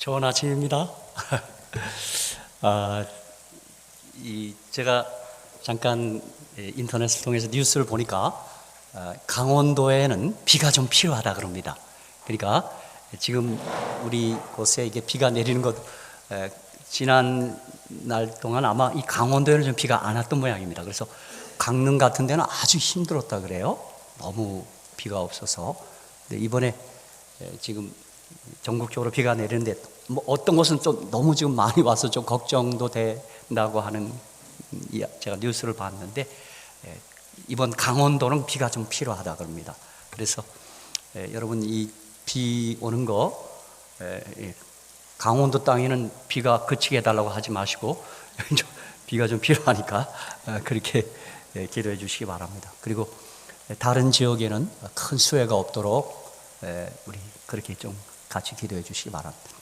좋은 아침입니다. 제가 잠깐 인터넷을 통해서 뉴스를 보니까 강원도에는 비가 좀 필요하다 그럽니다. 그러니까 지금 우리 곳에 이게 비가 내리는 것 지난 날 동안 아마 이 강원도에는 좀 비가 안 왔던 모양입니다. 그래서 강릉 같은 데는 아주 힘들었다 그래요. 너무 비가 없어서. 근데 이번에 지금 전국적으로 비가 내리는데 뭐 어떤 곳은 좀 너무 지금 많이 와서 좀 걱정도 된다고 하는 제가 뉴스를 봤는데 이번 강원도는 비가 좀 필요하다 그럽니다. 그래서 여러분 이 비 오는 거 강원도 땅에는 비가 그치게 해달라고 하지 마시고 비가 좀 필요하니까 그렇게 기도해 주시기 바랍니다. 그리고 다른 지역에는 큰 수해가 없도록 우리 그렇게 좀 같이 기도해 주시기 바랍니다.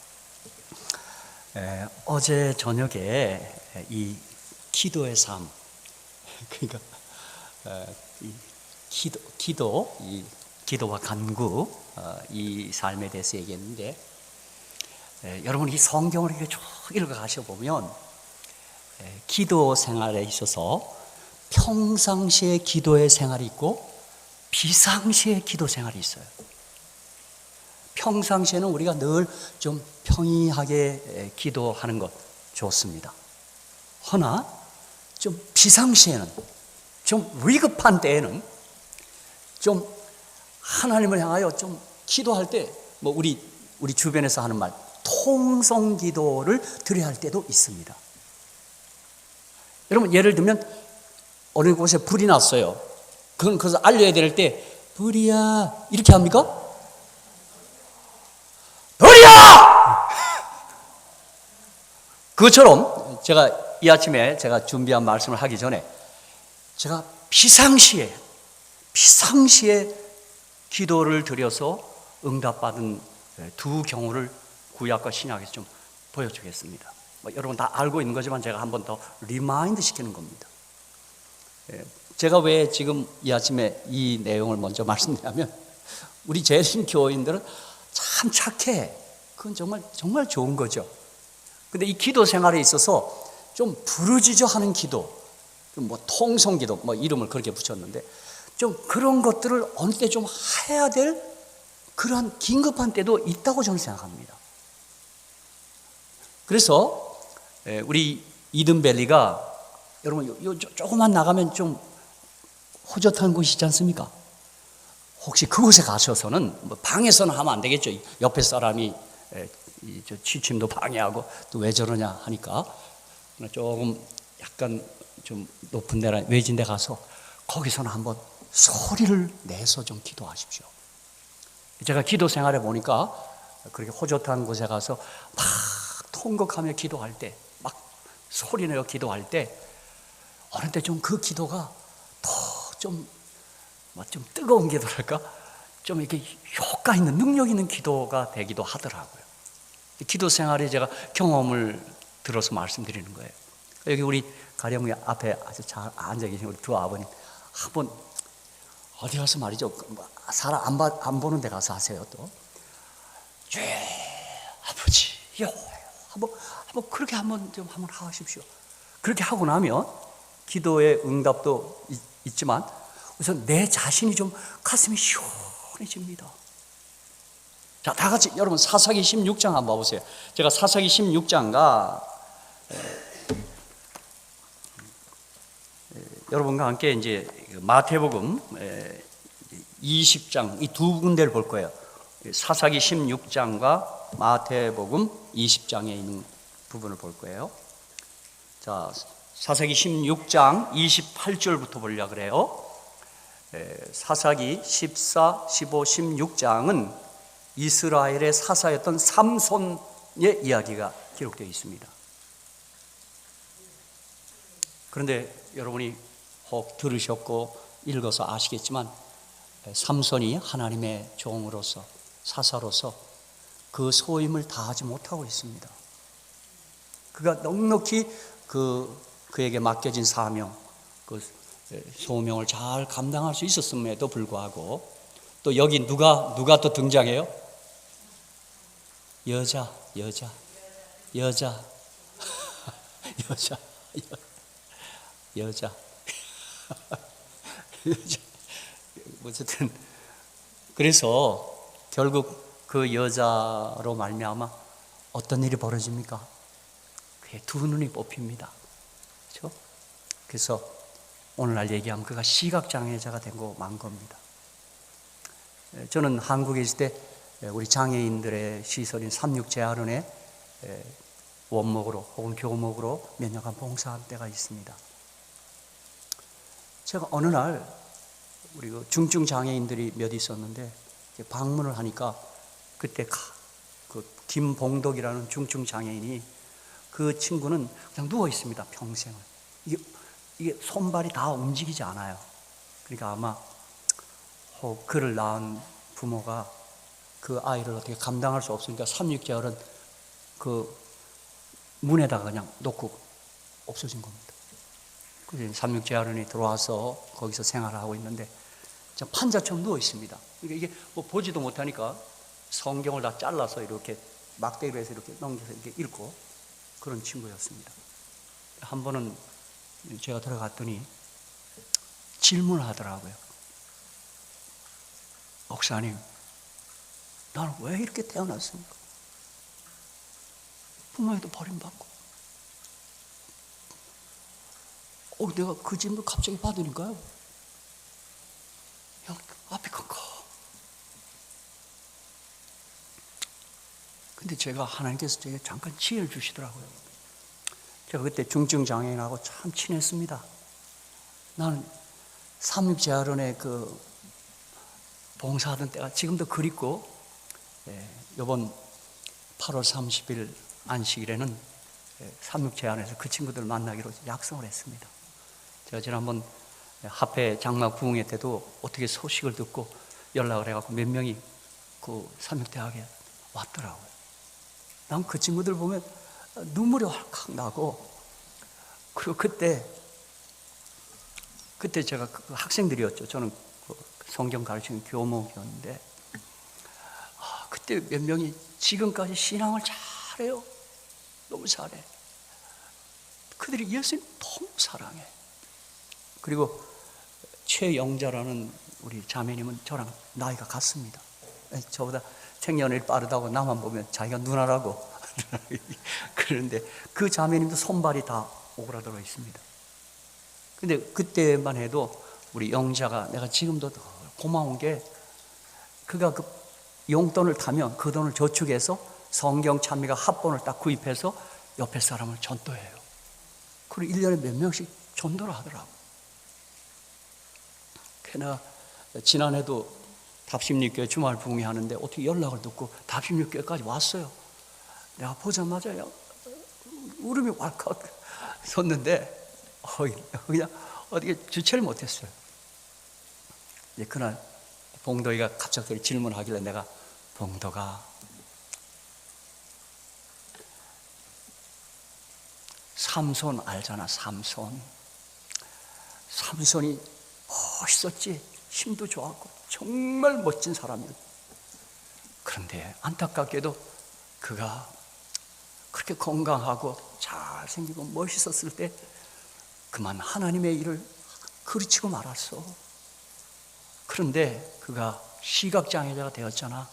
어제 저녁에 이 기도의 삶, 그러니까 이 기도와 간구, 이 삶에 대해서 얘기했는데 여러분 이 성경을 이렇게 쭉 읽어가셔 보면 기도 생활에 있어서 평상시의 기도의 생활이 있고 비상시의 기도 생활이 있어요. 평상시에는 우리가 늘 좀 평이하게 기도하는 것 좋습니다. 허나 좀 비상시에는, 좀 위급한 때에는 좀 하나님을 향하여 좀 기도할 때, 뭐 우리 주변에서 하는 말, 통성 기도를 드려야 할 때도 있습니다. 여러분 예를 들면 어느 곳에 불이 났어요. 그래서 알려야 될 때 불이야 이렇게 합니까? 불이야! 그것처럼 제가 이 아침에 제가 준비한 말씀을 하기 전에 제가 비상시에 기도를 드려서 응답받은 두 경우를 구약과 신약에서 좀 보여주겠습니다. 여러분 다 알고 있는 거지만 제가 한 번 더 리마인드 시키는 겁니다. 제가 왜 지금 이 아침에 이 내용을 먼저 말씀드리냐면 우리 재림 교인들은 참 착해. 그건 정말 좋은 거죠. 근데 이 기도 생활에 있어서 좀 부르짖어 하는 기도, 뭐 통성 기도, 뭐 이름을 그렇게 붙였는데 좀 그런 것들을 어느 때 좀 해야 될 그런 긴급한 때도 있다고 저는 생각합니다. 그래서 우리 이든밸리가 여러분 조금만 나가면 좀 호젓한 곳이 있지 않습니까? 혹시 그곳에 가셔서는 뭐 방에서는 하면 안 되겠죠. 옆에 사람이 취침도 방해하고 또 왜 저러냐 하니까 조금 약간 좀 높은 데나 외진 데 가서 거기서는 한번 소리를 내서 좀 기도하십시오. 제가 기도 생활에 보니까 그렇게 호젓한 곳에 가서 막 통곡하며 기도할 때, 막 소리내어 기도할 때 어느 때 좀 그 기도가 더 좀 뜨거운 기도랄까? 좀 이렇게 효과 있는, 능력 있는 기도가 되기도 하더라고요. 기도 생활에 제가 경험을 들어서 말씀드리는 거예요. 여기 우리 가령 앞에 아주 잘 앉아 계신 우리 두 아버님, 한번 어디 가서 말이죠. 사람 안 보는 데 가서 하세요. 또 죄 아버지요. 한번 그렇게 한번 하십시오. 그렇게 하고 나면 기도의 응답도 있지만 우선 내 자신이 좀 가슴이 시원해집니다. 자, 다 같이 여러분 사사기 16장 한번 봐보세요. 제가 사사기 16장과 여러분과 함께 이제 마태복음 20장 이 두 군데를 볼 거예요. 사사기 16장과 마태복음 20장에 있는 부분을 볼 거예요. 자, 사사기 16장 28절부터 보려고 그래요. 사사기 14, 15, 16장은 이스라엘의 사사였던 삼손의 이야기가 기록되어 있습니다. 그런데 여러분이 혹 들으셨고 읽어서 아시겠지만 삼손이 하나님의 종으로서 사사로서 그 소임을 다하지 못하고 있습니다. 그가 넉넉히 그에게 맡겨진 사명, 그 소명을 잘 감당할 수 있었음에도 불구하고 또 여기 누가 또 등장해요? 여자, 여자, 여자, 여자, 여자, 여자. 어쨌든 그래서 결국 그 여자로 말미암아 어떤 일이 벌어집니까? 그의 두 눈이 뽑힙니다. 그렇죠? 그래서 오늘날 얘기하면 그가 시각장애자가 된 거 만 겁니다. 저는 한국에 있을 때 우리 장애인들의 시설인 삼육재활원에 원목으로 혹은 교목으로 몇 년간 봉사한 때가 있습니다. 제가 어느 날 우리 중증 장애인들이 몇 있었는데 방문을 하니까 그때 그 김봉덕이라는 중증 장애인이 그 친구는 그냥 누워 있습니다. 평생을. 이게 손발이 다 움직이지 않아요. 그러니까 아마 그를 낳은 부모가 그 아이를 어떻게 감당할 수 없으니까 삼육개월은 그 문에다가 그냥 놓고 없어진 겁니다. 그래서 삼육재활원에 들어와서 거기서 생활을 하고 있는데 판자처럼 누워 있습니다. 이게 뭐 보지도 못하니까 성경을 다 잘라서 이렇게 막대기로 해서 이렇게 넘겨서 이렇게 읽고 그런 친구였습니다. 한 번은 제가 들어갔더니 질문을 하더라고요. 목사님, 나는 왜 이렇게 태어났습니까? 부모에도 버림받고. 내가 그 질문을 갑자기 받으니까요. 그냥 앞이 컴컴. 근데 제가 하나님께서 제게 잠깐 지혜를 주시더라고요. 제가 그때 중증 장애인하고 참 친했습니다. 나는 삼육재활원에 그 봉사하던 때가 지금도 그립고, 이번 8월 30일 안식일에는 삼육재활원에서 그 친구들 만나기로 약속을 했습니다. 제가 지난번 합회 장막 부흥회 때도 어떻게 소식을 듣고 연락을 해갖고 몇 명이 그 삼육대학에 왔더라고요. 난 그 친구들 보면 눈물이 활칵 나고, 그리고 그때 제가 그 학생들이었죠. 저는 그 성경 가르치는 교목이었는데, 그때 몇 명이 지금까지 신앙을 잘해요. 너무 잘해. 그들이 예수님 너무 사랑해. 그리고 최영자라는 우리 자매님은 저랑 나이가 같습니다. 저보다 생년월일 빠르다고 나만 보면 자기가 누나라고 그러는데 그 자매님도 손발이 다 오그라들어 있습니다. 근데 그때만 해도 우리 영자가, 내가 지금도 고마운 게, 그가 그 용돈을 타면 그 돈을 저축해서 성경 찬미가 합본을 딱 구입해서 옆에 사람을 전도해요. 그리고 1년에 몇 명씩 전도를 하더라고. 그나 지난해도 답심리교회 주말 부흥회 하는데 어떻게 연락을 듣고 답심리교회까지 왔어요. 내가 보자마자 울음이 왈칵 섰는데 그냥 어떻게 주체를 못했어요. 이제 그날 봉덕이가 갑자기 질문하길래 내가, 봉덕아, 삼손 알잖아. 삼손이 멋있었지. 힘도 좋았고 정말 멋진 사람이었어. 그런데 안타깝게도 그가 그렇게 건강하고 잘생기고 멋있었을 때 그만 하나님의 일을 그르치고 말았어. 그런데 그가 시각장애자가 되었잖아.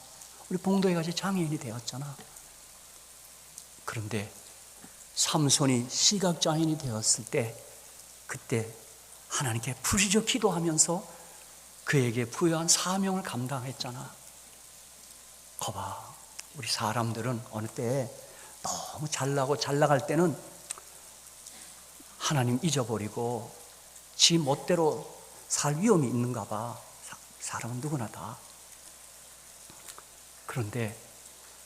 우리 봉도에 같이 장애인이 되었잖아. 그런데 삼손이 시각장애인이 되었을 때, 그때 하나님께 부르짖어 기도하면서 그에게 부여한 사명을 감당했잖아. 거봐, 우리 사람들은 어느 때에 너무 잘나고 잘 나갈 때는 하나님 잊어버리고 지 멋대로 살 위험이 있는가 봐. 사람은 누구나 다. 그런데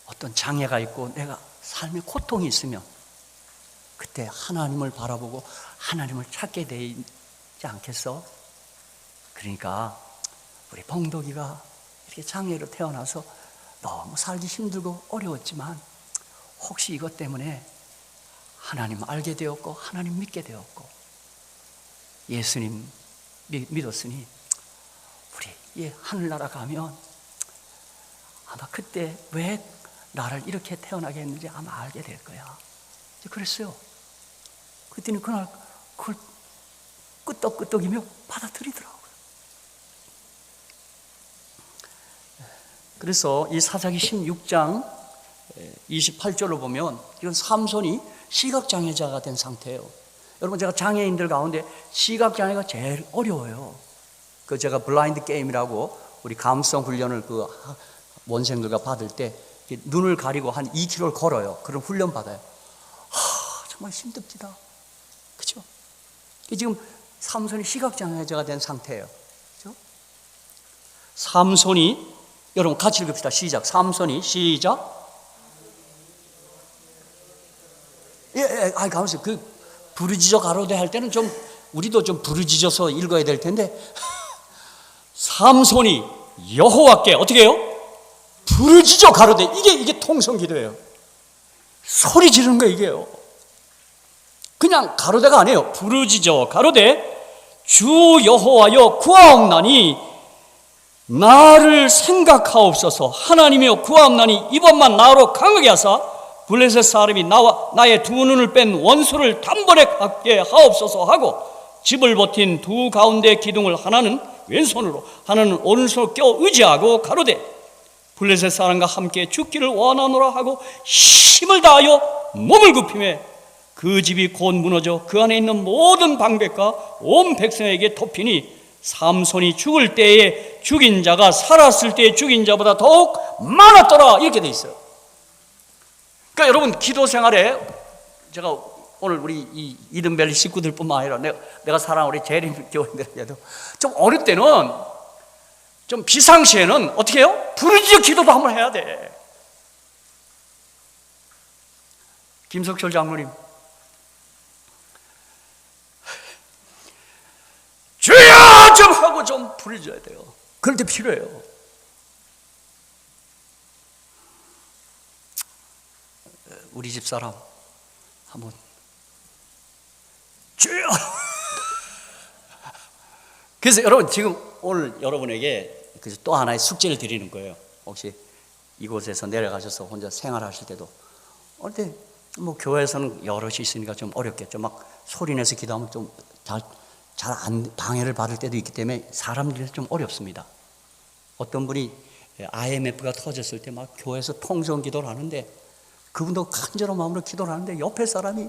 어떤 장애가 있고 내가 삶에 고통이 있으면 그때 하나님을 바라보고 하나님을 찾게 되지 않겠어? 그러니까 우리 봉덕이가 이렇게 장애로 태어나서 너무 살기 힘들고 어려웠지만 혹시 이것 때문에 하나님 알게 되었고 하나님 믿게 되었고 예수님 믿었으니 우리 하늘나라 가면 아마 그때 왜 나를 이렇게 태어나게 했는지 아마 알게 될 거야. 그랬어요. 그랬더니 그날 그걸 끄떡끄떡이며 받아들이더라고요. 그래서 이 사사기 16장 28절로 보면 이건 삼손이 시각장애자가 된 상태예요. 여러분, 제가 장애인들 가운데 시각장애가 제일 어려워요. 그 제가 블라인드 게임이라고 우리 감성 훈련을 그 원생들과 받을 때 눈을 가리고 한 2km를 걸어요. 그런 훈련 받아요. 정말 힘듭니다. 그렇죠? 지금 삼손이 시각장애자가 된 상태예요. 그렇죠? 삼손이, 여러분 같이 읽읍시다. 시작. 삼손이, 시작. 가만있어요. 그 부르짖어 가로되 할 때는 좀 우리도 좀 부르짖어서 읽어야 될 텐데, 삼손이 여호와께 어떻게 해요? 부르짖어 가로되. 이게 통성기도예요. 소리 지르는 거예요, 이게요. 그냥 가로대가 아니에요. 부르짖어 가로되 주 여호와여 구하옵나니 나를 생각하옵소서. 하나님이여 구하옵나니 이번만 나로 강하게 하사 블레셋 사람이 나와 나의 두 눈을 뺀 원수를 단번에 갖게 하옵소서 하고, 집을 버틴 두 가운데 기둥을 하나는 왼손으로 하나는 오른손으로 껴 의지하고 가로되 블레셋 사람과 함께 죽기를 원하노라 하고 힘을 다하여 몸을 굽히매 그 집이 곧 무너져 그 안에 있는 모든 방백과 온 백성에게 덮이니 삼손이 죽을 때에 죽인 자가 살았을 때에 죽인 자보다 더욱 많았더라. 이렇게 돼 있어요. 그러니까 여러분, 기도 생활에 제가 오늘 우리 이 이든밸리 식구들뿐만 아니라 내가 사랑하는 우리 재림 교인들에게도 좀 어릴 때는, 좀 비상시에는 어떻게 해요? 부르짖어 기도도 한번 해야 돼. 김석철 장로님, 주여 좀 하고 좀 부르짖어야 돼요. 그럴 때 필요해요. 우리 집 사람 한번 주여. 그래서 여러분, 지금 오늘 여러분에게 또 하나의 숙제를 드리는 거예요. 혹시 이곳에서 내려가셔서 혼자 생활하실 때도 어릴 때 뭐 교회에서는 여럿이 있으니까 좀 어렵겠죠. 막 소리내서 기도하면 좀 잘 안 방해를 받을 때도 있기 때문에 사람들이 좀 어렵습니다. 어떤 분이 IMF가 터졌을 때 막 교회에서 통성 기도를 하는데, 그분도 간절한 마음으로 기도를 하는데 옆에 사람이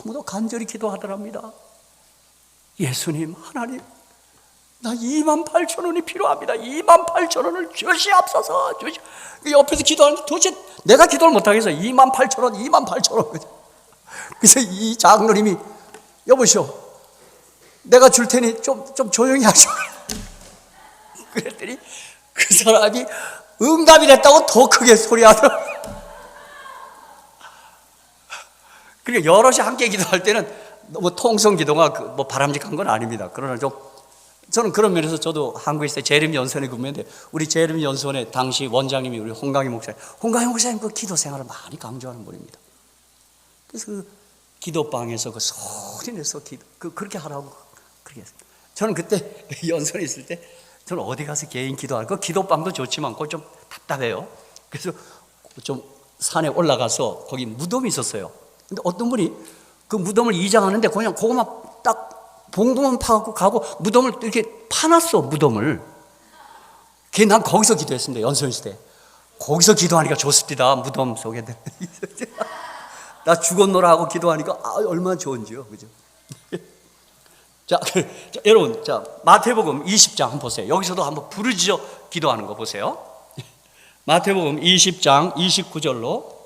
너무도 간절히 기도하더랍니다. 예수님, 하나님, 나 28,000원이 필요합니다. 28,000원을 주시옵소서. 옆에서 기도하는데 도대체 내가 기도를 못하겠어. 28,000원, 28,000원. 그래서 이 장로님이 여보시오, 내가 줄 테니 좀 조용히 하셔. 그랬더니 그 사람이 응답이 됐다고 더 크게 소리하더라고요. 그러니까 여럿이 함께 기도할 때는 뭐 통성 기도가 뭐 바람직한 건 아닙니다. 그러나 저는 그런 면에서 저도 한국에 있을 때 재림연수원에 근무했는데, 우리 재림연수원의 당시 원장님이 우리 홍강희 목사님 그 기도 생활을 많이 강조하는 분입니다. 그래서 그 기도방에서 그 소리 내서 그렇게 하라고 그렇게 했어요. 저는 그때 연수원에 있을 때 저는 어디 가서 개인 기도할 거, 기도방도 좋지만 그거 좀 답답해요. 그래서 좀 산에 올라가서 거기 무덤이 있었어요. 근데 어떤 분이 그 무덤을 이장하는데 그냥 그거만 딱 봉도만 파갖고 가고 무덤을 이렇게 파놨어, 무덤을. 난 거기서 기도했습니다. 연수원 있을 때. 거기서 기도하니까 좋습니다. 무덤 속에. 나 죽었노라 하고 기도하니까 얼마나 좋은지요. 그죠? 자, 여러분, 마태복음 20장 한번 보세요. 여기서도 한번 부르짖어 기도하는 거 보세요. 마태복음 20장 29절로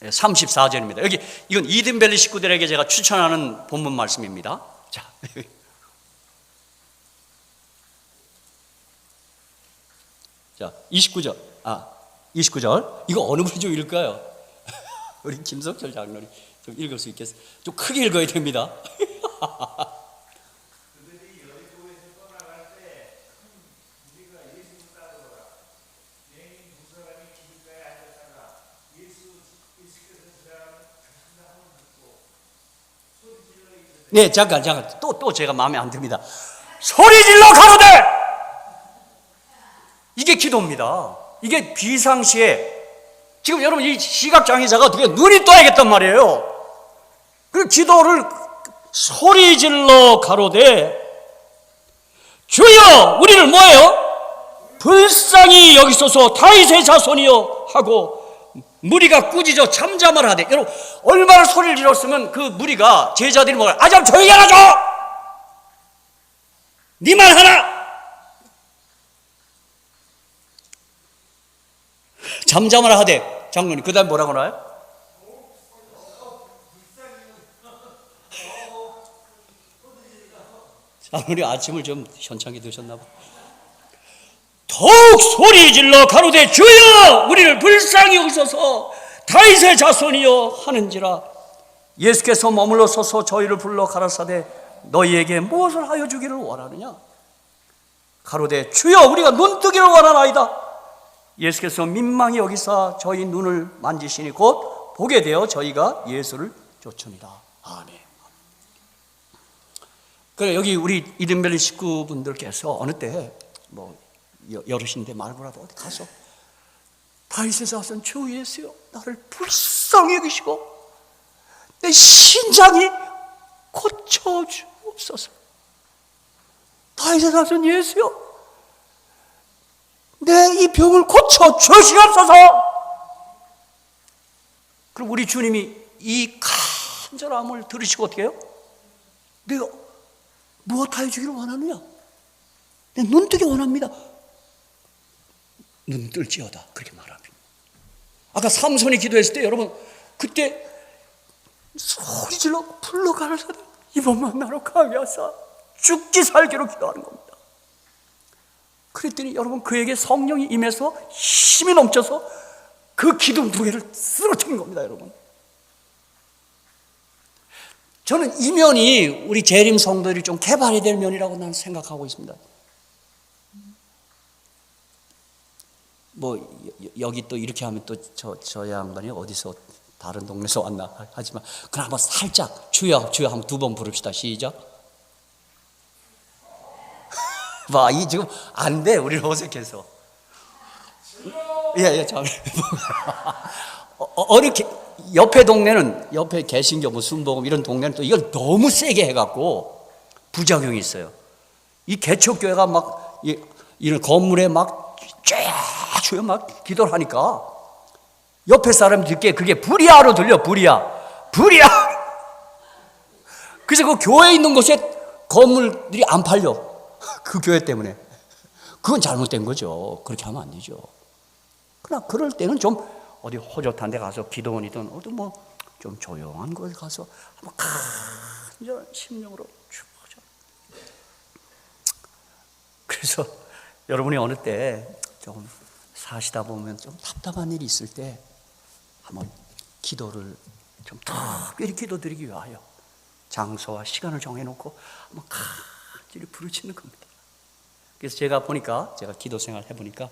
34절입니다. 이건 이든밸리 식구들에게 제가 추천하는 본문 말씀입니다. 자, 29절. 이거 어느 분이 좀 읽을까요? 우리 김석철 장로님 좀 읽을 수 있겠어요? 좀 크게 읽어야 됩니다. 그들이 여리고에서 떠나갈 때 우리가 예수를 따르더라. 내인 두 사람이 길가에 앉았다가 예수께서 저 사람을 가신다고 듣고 소리 질러 이르되. 네, 잠깐. 또 제가 마음에 안 듭니다. 소리 질러 가로되! 이게 기도입니다. 이게 비상시에 지금 여러분 이 시각장애자가 어떻게 눈이 떠야겠단 말이에요. 그 기도를 소리 질러 가로되 주여 우리를 뭐예요? 불쌍히 여기소서 다윗의 자손이여 하고 무리가 꾸짖어 잠잠을 하되, 여러분 얼마나 소리를 질렀으면 그 무리가 제자들이 뭐라 좀 조용히 하라 좀! 네 말 하나! 잠잠을 하되 장로님 그 다음 뭐라고 나와요? 장로님 아침을 좀 현창히 드셨나 봐. 더욱 소리 질러 가로되 주여 우리를 불쌍히 여기소서 다윗의 자손이여 하는지라. 예수께서 머물러 서서 저희를 불러 가라사대 너희에게 무엇을 하여 주기를 원하느냐? 가로되 주여 우리가 눈뜨기를 원하나이다. 예수께서 민망히 여기사 저희 눈을 만지시니 곧 보게 되어 저희가 예수를 쫓으니라. 아멘. 그래 여기 우리 이든밸리 식구분들께서 어느 때 뭐 여럿인데 말고라도 어디 가서 다윗의 자손 주 예수여 나를 불쌍히 여기시고 내 신장이 고쳐주옵소서. 다윗의 자손 예수여 내 이 병을 고쳐 주시옵소서. 그럼 우리 주님이 이 간절함을 들으시고 어떻게 해요? 내가 무엇하여 주기를 원하느냐? 내 눈뜨기 원합니다. 눈 뜰지어다 그렇게 말합니다. 아까 삼손이 기도했을 때 여러분 그때 소리 질러 불러 가라사대 이번만 나로 가게 하사 죽기 살기로 기도하는 겁니다. 그랬더니 여러분 그에게 성령이 임해서 힘이 넘쳐서 그 기둥 두 개를 쓰러뜨린 겁니다. 여러분 저는 이 면이 우리 재림 성도들이 좀 개발이 될 면이라고 나는 생각하고 있습니다. 뭐 여기 또 이렇게 하면 또 저 양반이 어디서 다른 동네에서 왔나 하지만 그럼 한번 살짝 주여 주여 한번 두 번 부릅시다. 시작. 봐, 이 지금 안 돼. 우리는 어색해서. 예, 잘. 어느 옆에 동네는 옆에 개신교 뭐 순복음 이런 동네는 또 이걸 너무 세게 해갖고 부작용이 있어요. 이 개척교회가 막 이런 건물에 막 주여 막 기도를 하니까 옆에 사람 듣기에 그게 불이야로 들려. 불이야. 그래서 그 교회 있는 곳에 건물들이 안 팔려. 그 교회 때문에. 그건 잘못된 거죠. 그렇게 하면 안 되죠. 그러나 그럴 때는 좀 어디 호젓한 데 가서 기도원이든 어디 뭐 좀 조용한 곳에 가서 한번 간절한 심령으로 주어져. 그래서 여러분이 어느 때 좀 사시다 보면 좀 답답한 일이 있을 때 한번 기도를 좀 특별히 기도드리기 위하여 장소와 시간을 정해놓고 한번 간절히 부르짖는 겁니다. 그래서 제가 보니까 제가 기도 생활 해보니까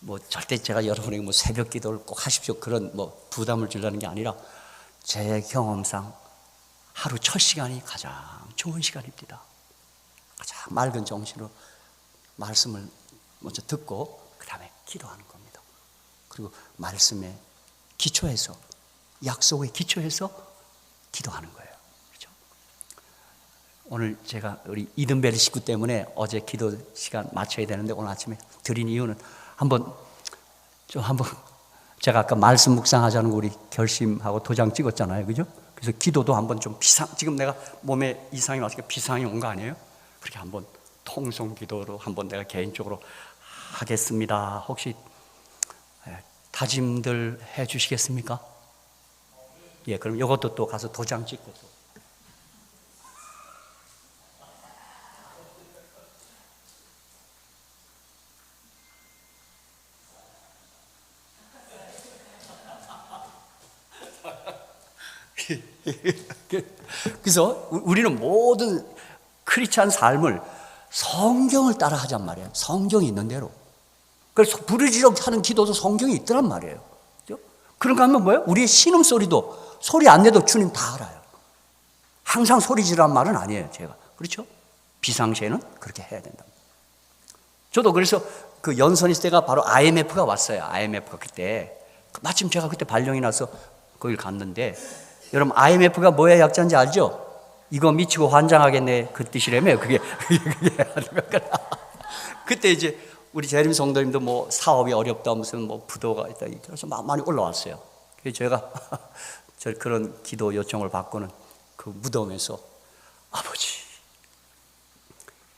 뭐 절대 제가 여러분에게 뭐 새벽 기도를 꼭 하십시오 그런 뭐 부담을 주려는 게 아니라 제 경험상 하루 첫 시간이 가장 좋은 시간입니다. 가장 맑은 정신으로 말씀을 먼저 듣고 그 다음에 기도하는 겁니다. 그리고 말씀에 기초해서 약속에 기초해서 기도하는 거예요. 그렇죠? 오늘 제가 우리 이든밸리 식구 때문에 어제 기도 시간 맞춰야 되는데 오늘 아침에 드린 이유는 한번 제가 아까 말씀 묵상하자는 거 우리 결심하고 도장 찍었잖아요. 그죠? 그래서 기도도 한번 좀 지금 내가 몸에 이상이 왔으니까 비상이 온 거 아니에요? 그렇게 한번 통성 기도로 한번 내가 개인적으로 하겠습니다. 혹시 다짐들 해 주시겠습니까? 예, 그럼 이것도 또 가서 도장 찍고 또. 그래서 우리는 모든 크리스찬 삶을 성경을 따라 하잔 말이에요. 성경이 있는 대로. 그래서 부르짖어 하는 기도도 성경이 있더란 말이에요. 그렇죠? 그런가 하면 뭐예요? 우리의 신음소리도 소리 안 내도 주님 다 알아요. 항상 소리 지르란 말은 아니에요. 제가. 그렇죠? 비상시에는 그렇게 해야 된다. 저도 그래서 그 연선 있을 때가 바로 IMF가 왔어요. IMF가 그때 마침 제가 그때 발령이 나서 거길 갔는데, 여러분 IMF가 뭐의 약자인지 알죠? 이거 미치고 환장하겠네 그 뜻이라며. 그게 그때 이제 우리 재림 성도님도 뭐 사업이 어렵다, 무슨 뭐 부도가 있다, 그래서 많이 올라왔어요. 그래서 제가 그런 기도 요청을 받고는 그 무덤에서, 아버지,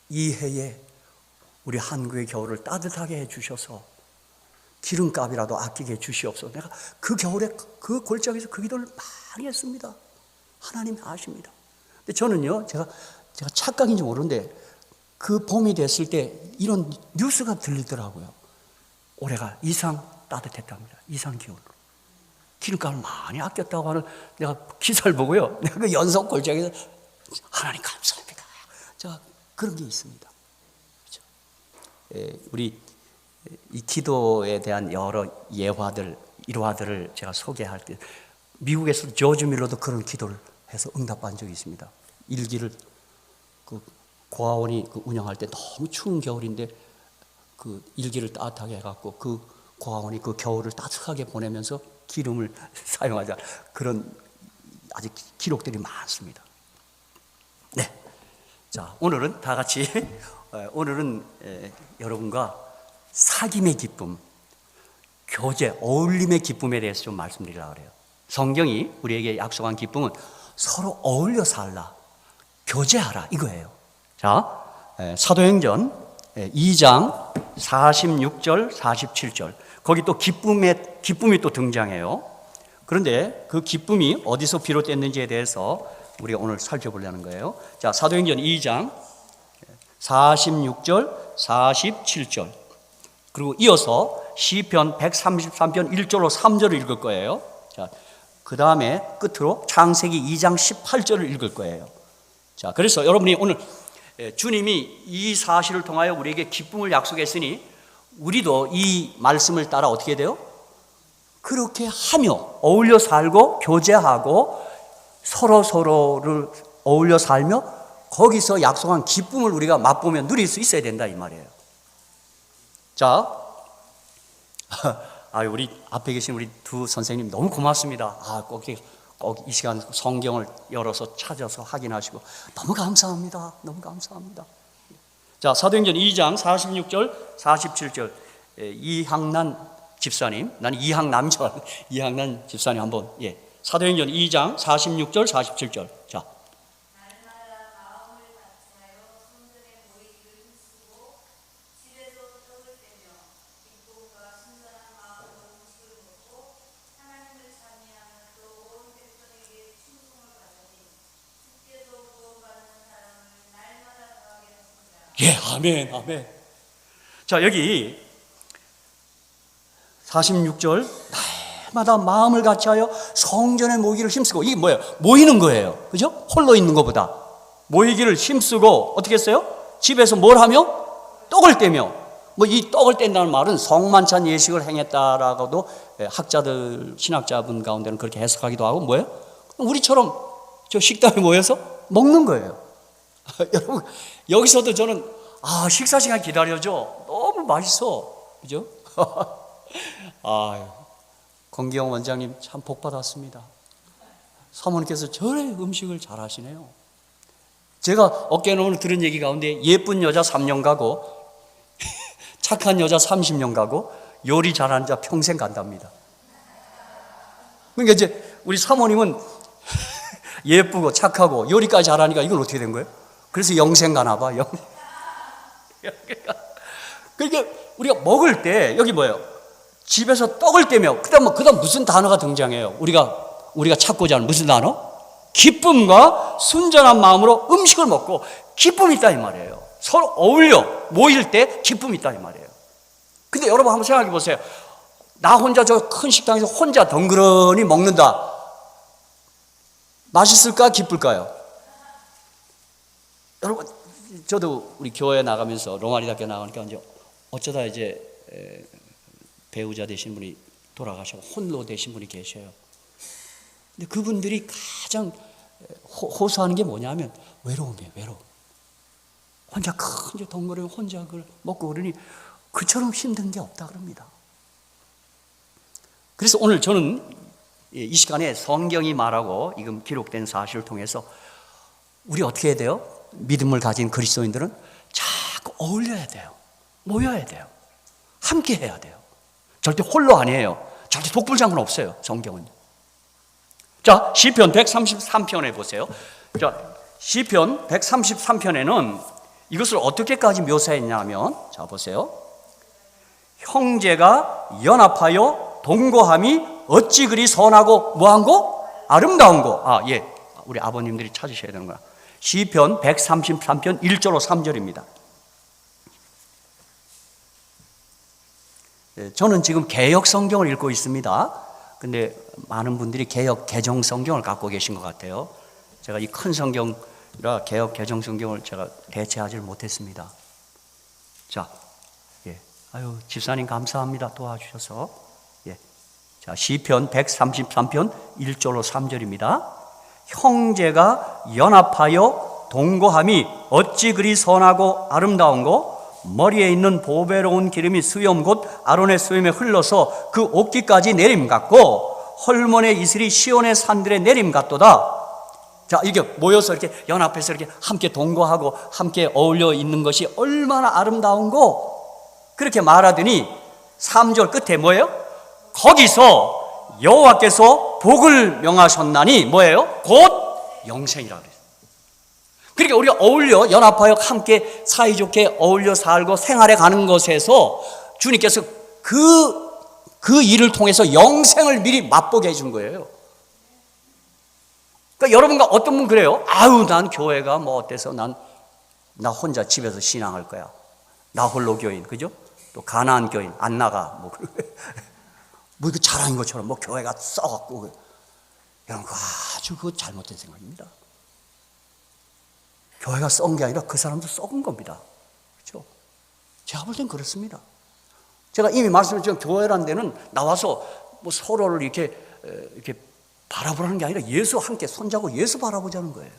이 해에 우리 한국의 겨울을 따뜻하게 해주셔서 기름값이라도 아끼게 해주시옵소서. 내가 그 겨울에 그 골짜기에서 그 기도를 많이 했습니다. 하나님이 아십니다. 근데 저는요, 제가 착각인지 모르는데 그 봄이 됐을 때 이런 뉴스가 들리더라고요. 올해가 이상 따뜻했답니다. 이상 기온으로. 기름값을 많이 아꼈다고 하는 내가 기사를 보고요, 내가 그 연속 골짜기에서 하나님 감사합니다. 제가 그런 게 있습니다. 그렇죠? 우리 이 기도에 대한 여러 예화들, 일화들을 제가 소개할 때, 미국에서 조지 밀러도 그런 기도를 해서 응답받은 적이 있습니다. 일기를 그 고아원이 운영할 때 너무 추운 겨울인데 그 일기를 따뜻하게 해갖고 그 고아원이 그 겨울을 따뜻하게 보내면서 기름을 사용하자, 그런 아직 기록들이 많습니다. 네, 자, 오늘은 다 같이 오늘은 여러분과 사귐의 기쁨, 교제, 어울림의 기쁨에 대해서 좀 말씀드리려고 그래요. 성경이 우리에게 약속한 기쁨은 서로 어울려 살라, 교제하라, 이거예요. 자, 사도행전 2장 46절, 47절. 거기 또 기쁨이 또 등장해요. 그런데 그 기쁨이 어디서 비롯됐는지에 대해서 우리가 오늘 살펴보려는 거예요. 자, 사도행전 2장 46절, 47절. 그리고 이어서 시편 133편 1절로 3절을 읽을 거예요. 자, 그 다음에 끝으로 창세기 2장 18절을 읽을 거예요. 자, 그래서 여러분이 오늘 주님이 이 사실을 통하여 우리에게 기쁨을 약속했으니 우리도 이 말씀을 따라 어떻게 돼요? 그렇게 하며 어울려 살고 교제하고 서로를 어울려 살며 거기서 약속한 기쁨을 우리가 맛보며 누릴 수 있어야 된다, 이 말이에요. 자, 우리 앞에 계신 우리 두 선생님 너무 고맙습니다. 꼭 이 시간 성경을 열어서 찾아서 확인하시고 너무 감사합니다. 너무 감사합니다. 자, 사도행전 2장 46절, 47절. 이항난 집사님, 나는 이항남 줄 알았는데 이항난 집사님 한번, 사도행전 2장 46절, 47절. 자, 아멘, 아멘. 자, 여기 46절, 날마다 마음을 같이하여 성전에 모이기를 힘쓰고, 이게 뭐예요? 모이는 거예요. 그죠? 홀로 있는 것보다 모이기를 힘쓰고, 어떻게 했어요? 집에서 뭘 하며? 떡을 떼며. 뭐 이 떡을 뗀다는 말은 성만찬 예식을 행했다라고도 학자들, 신학자분 가운데는 그렇게 해석하기도 하고, 뭐예요? 우리처럼 저 식당에 모여서 먹는 거예요. 여러분, 여기서도 저는 식사 시간 기다려줘. 너무 맛있어. 그죠? 권기영 원장님 참 복 받았습니다. 사모님께서 저래 음식을 잘 하시네요. 제가 어깨에 오늘 들은 얘기 가운데 예쁜 여자 3년 가고 착한 여자 30년 가고 요리 잘하는 자 평생 간답니다. 그러니까 이제 우리 사모님은 예쁘고 착하고 요리까지 잘하니까 이건 어떻게 된 거예요? 그래서 영생 가나 봐. 그러니까 우리가 먹을 때 여기 뭐예요? 집에서 떡을 떼며 그다음 무슨 단어가 등장해요? 우리가 찾고자 하는 무슨 단어? 기쁨과 순전한 마음으로 음식을 먹고 기쁨이 있다 이 말이에요. 서로 어울려 모일 때 기쁨이 있다 이 말이에요. 근데 여러분 한번 생각해 보세요. 나 혼자 저 큰 식당에서 혼자 덩그러니 먹는다. 맛있을까 기쁠까요? 여러분, 저도 우리 교회 나가면서 로마리 대학교 나가니까 이제 어쩌다 이제 배우자 되신 분이 돌아가시고 홀로 되신 분이 계셔요. 근데 그분들이 가장 호소하는 게 뭐냐면 외로움이에요. 외로움. 혼자 큰 덩그러니 혼자 그걸 먹고 그러니 그처럼 힘든 게 없다 그럽니다. 그래서 오늘 저는 이 시간에 성경이 말하고 지금 기록된 사실을 통해서 우리 어떻게 해야 돼요? 믿음을 가진 그리스도인들은 자꾸 어울려야 돼요. 모여야 돼요. 함께 해야 돼요. 절대 홀로 아니에요. 절대 독불장군 없어요. 성경은. 자, 시편 133편에 보세요. 자, 시편 133편에는 이것을 어떻게까지 묘사했냐면, 자 보세요. 형제가 연합하여 동거함이 어찌 그리 선하고 뭐한고? 아름다운 거. 예, 우리 아버님들이 찾으셔야 되는 거야. 시편 133편 1절로 3절입니다. 저는 지금 개역 성경을 읽고 있습니다. 근데 많은 분들이 개역 개정 성경을 갖고 계신 것 같아요. 제가 이 큰 성경이라 개역 개정 성경을 제가 대체하지 못했습니다. 자, 아유, 집사님 감사합니다. 도와주셔서. 자, 시편 133편 1절로 3절입니다. 형제가 연합하여 동거함이 어찌 그리 선하고 아름다운고, 머리에 있는 보배로운 기름이 수염 곧 아론의 수염에 흘러서 그 옷깃까지 내림 같고, 헐몬의 이슬이 시온의 산들에 내림 같도다. 자, 이게 모여서 이렇게 연합해서 이렇게 함께 동거하고 함께 어울려 있는 것이 얼마나 아름다운고, 그렇게 말하더니 3절 끝에 뭐예요? 거기서 여호와께서 복을 명하셨나니 뭐예요? 곧 영생이라 그래요. 그러니까 우리가 어울려 연합하여 함께 사이좋게 어울려 살고 생활해 가는 것에서 주님께서 그 일을 통해서 영생을 미리 맛보게 해준 거예요. 그러니까 여러분과 어떤 분 그래요? 아유, 난 교회가 뭐 어때서 나 혼자 집에서 신앙할 거야. 나 홀로 교인, 그죠? 또 가나안 교인 안 나가 뭐 이거 자랑인 것처럼 뭐 교회가 썩었고, 여러분 아주 그 잘못된 생각입니다. 교회가 썩은 게 아니라 그 사람도 썩은 겁니다. 그렇죠? 제가 볼 땐 그렇습니다. 제가 이미 말씀드렸지만 교회라는 데는 나와서 뭐 서로를 이렇게 바라보라는 게 아니라 예수 함께 손잡고 예수 바라보자는 거예요.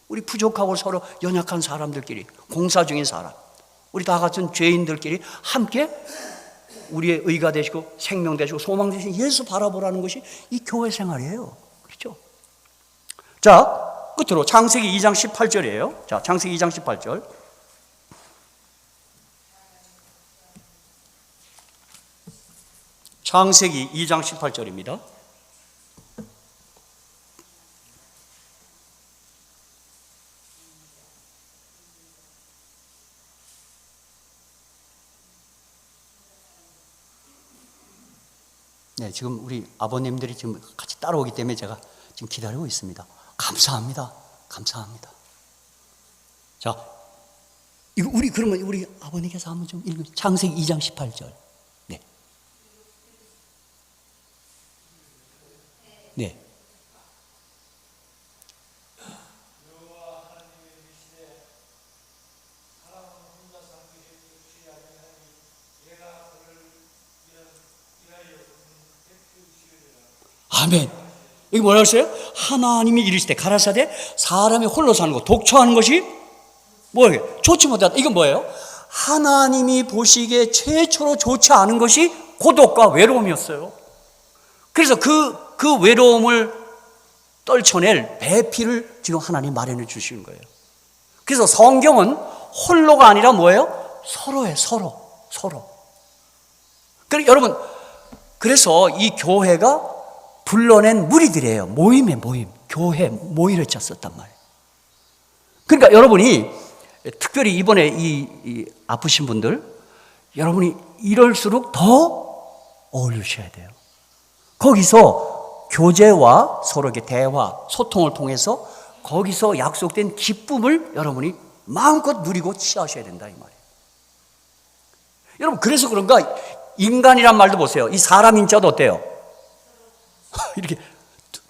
우리 부족하고 서로 연약한 사람들끼리, 공사 중인 사람, 우리 다 같은 죄인들끼리 함께 우리의 의가 되시고 생명 되시고 소망 되신 예수 바라보라는 것이 이 교회 생활이에요. 그렇죠? 자, 끝으로 창세기 2장 18절이에요. 자, 창세기 2장 18절. 창세기 2장 18절입니다. 네, 지금 우리 아버님들이 지금 같이 따라오기 때문에 제가 지금 기다리고 있습니다. 감사합니다. 감사합니다. 자, 이거 그러면 우리 아버님께서 한번 좀 읽으세요. 창세기 2장 18절. 네. 네. 아멘. 여기 뭐라고 했어요? 하나님이 이르시되 가라사대 사람이 홀로 사는 것, 독처하는 것이 뭐예요? 좋지 못하다. 이건 뭐예요? 하나님이 보시기에 최초로 좋지 않은 것이 고독과 외로움이었어요. 그래서 그 외로움을 떨쳐낼 배필을 지금 하나님 마련해 주시는 거예요. 그래서 성경은 홀로가 아니라 뭐예요? 서로예요. 서로. 그러니까 여러분, 그래서 이 교회가 불러낸 무리들이에요. 모임, 교회 모임을 짰었단 말이에요. 그러니까 여러분이 특별히 이번에 이 아프신 분들, 여러분이 이럴수록 더 어울리셔야 돼요. 거기서 교제와 서로에게 대화, 소통을 통해서 거기서 약속된 기쁨을 여러분이 마음껏 누리고 취하셔야 된다 이 말이에요. 여러분, 그래서 그런가 인간이란 말도 보세요. 이 사람 인자도 어때요? 이렇게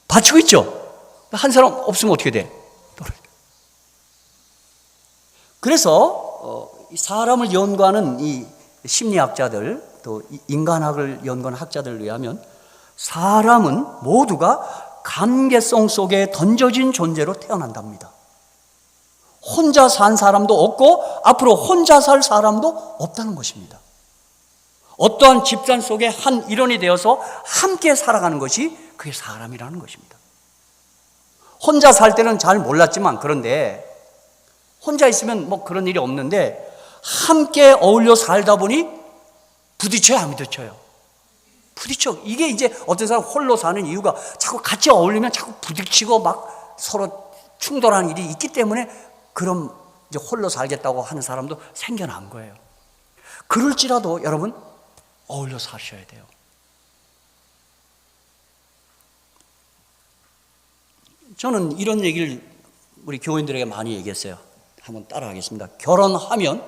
받치고 있죠. 한 사람 없으면 어떻게 돼? 그래서 사람을 연구하는 이 심리학자들, 또 인간학을 연구하는 학자들을 의하면 사람은 모두가 관계성 속에 던져진 존재로 태어난답니다. 혼자 산 사람도 없고 앞으로 혼자 살 사람도 없다는 것입니다. 어떠한 집단 속의 한 일원이 되어서 함께 살아가는 것이 그게 사람이라는 것입니다. 혼자 살 때는 잘 몰랐지만, 그런데 혼자 있으면 뭐 그런 일이 없는데 함께 어울려 살다 보니 부딪혀요, 안 부딪혀요? 부딪혀. 이게 이제 어떤 사람 홀로 사는 이유가 자꾸 같이 어울리면 자꾸 부딪히고 막 서로 충돌하는 일이 있기 때문에 그럼 이제 홀로 살겠다고 하는 사람도 생겨난 거예요. 그럴지라도 여러분 어울려 사셔야 돼요. 저는 이런 얘기를 우리 교인들에게 많이 얘기했어요. 한번 따라하겠습니다. 결혼하면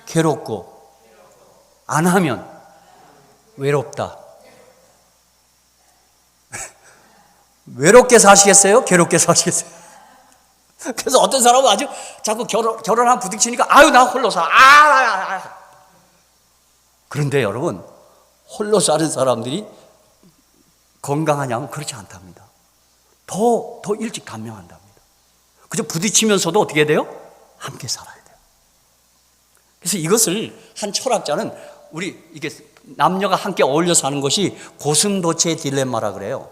괴롭고 안 하면 외롭다. 외롭게 사시겠어요? 괴롭게 사시겠어요? 그래서 어떤 사람은 아주 자꾸 결혼하면 부딪히니까 아유 나 홀로 사. 그런데 여러분 홀로 사는 사람들이 건강하냐면 그렇지 않답니다. 더 일찍 단명한답니다. 그저 부딪히면서도 어떻게 해야 돼요? 함께 살아야 돼요. 그래서 이것을 한 철학자는 우리 이게 남녀가 함께 어울려 사는 것이 고슴도치의 딜레마라 그래요.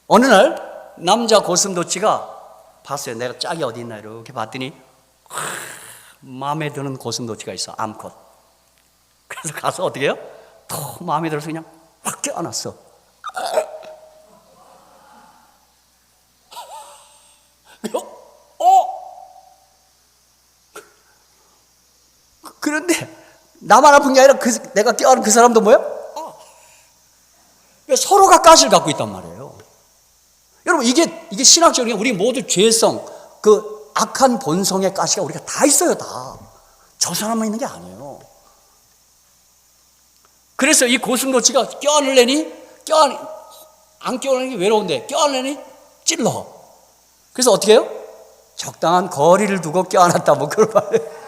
어느 날 남자 고슴도치가 봤어요. 내가 짝이 어디 있나 이렇게 봤더니 마음에 드는 고슴도치가 있어. 암컷. 그래서 가서 어떻게 해요? 더 마음에 들어서 그냥 확 껴안았어. 그런데 나만 아픈 게 아니라 내가 껴안은 그 사람도 뭐야? 서로가 가시를 갖고 있단 말이에요. 여러분 이게 신학적으로 우리 모두 죄성, 그 악한 본성의 가시가 우리가 다 있어요. 다. 저 사람만 있는 게 아니에요. 그래서 이 고슴도치가 껴안으려니 안 껴안으니 외로운데 껴안으려니 찔러. 그래서 어떻게 해요? 적당한 거리를 두고 껴안았다 뭐 그런 말이에요.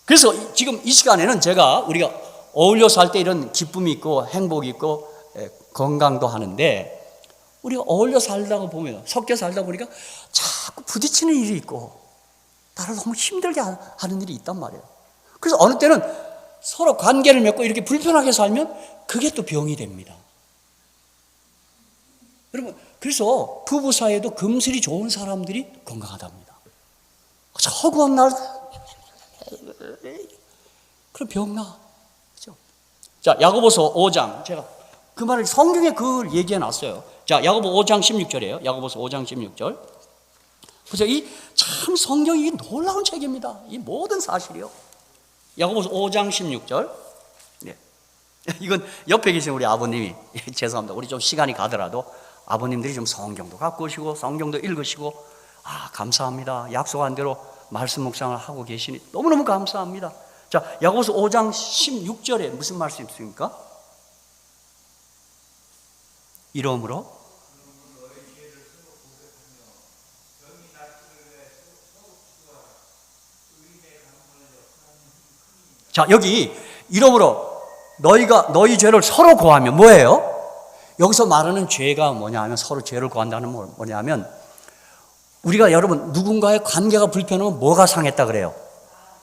그래서 지금 이 시간에는 우리가 어울려 살 때 이런 기쁨이 있고 행복이 있고 건강도 하는데 우리가 어울려 살다가 보면 섞여 살다 보니까 자꾸 부딪히는 일이 있고 나를 너무 힘들게 하는 일이 있단 말이에요. 그래서 어느 때는 서로 관계를 맺고 이렇게 불편하게 살면 그게 또 병이 됩니다. 여러분 그래서 부부 사이에도 금슬이 좋은 사람들이 건강하답니다. 허구한 날 그럼 병나. 그렇죠? 자, 야고보서 5장. 제가 그 말을 성경에 그걸 얘기해 놨어요. 자, 야고보 5장 16절이에요. 야고보서 5장 16절. 그래서 이 참 성경이 놀라운 책입니다. 이 모든 사실이요. 야고보서 5장 16절. 네. 이건 옆에 계신 우리 아버님이 죄송합니다. 우리 좀 시간이 가더라도 아버님들이 좀 성경도 갖고 오시고 성경도 읽으시고 감사합니다. 약속한 대로 말씀 묵상을 하고 계시니 너무너무 감사합니다. 자, 야고보서 5장 16절에 무슨 말씀이 있습니까? 이러므로 자, 여기 이러므로 너희 죄를 서로 고하며 뭐예요? 여기서 말하는 죄가 뭐냐면 서로 죄를 고한다는 뭐냐면 우리가 여러분 누군가의 관계가 불편하면 뭐가 상했다 그래요?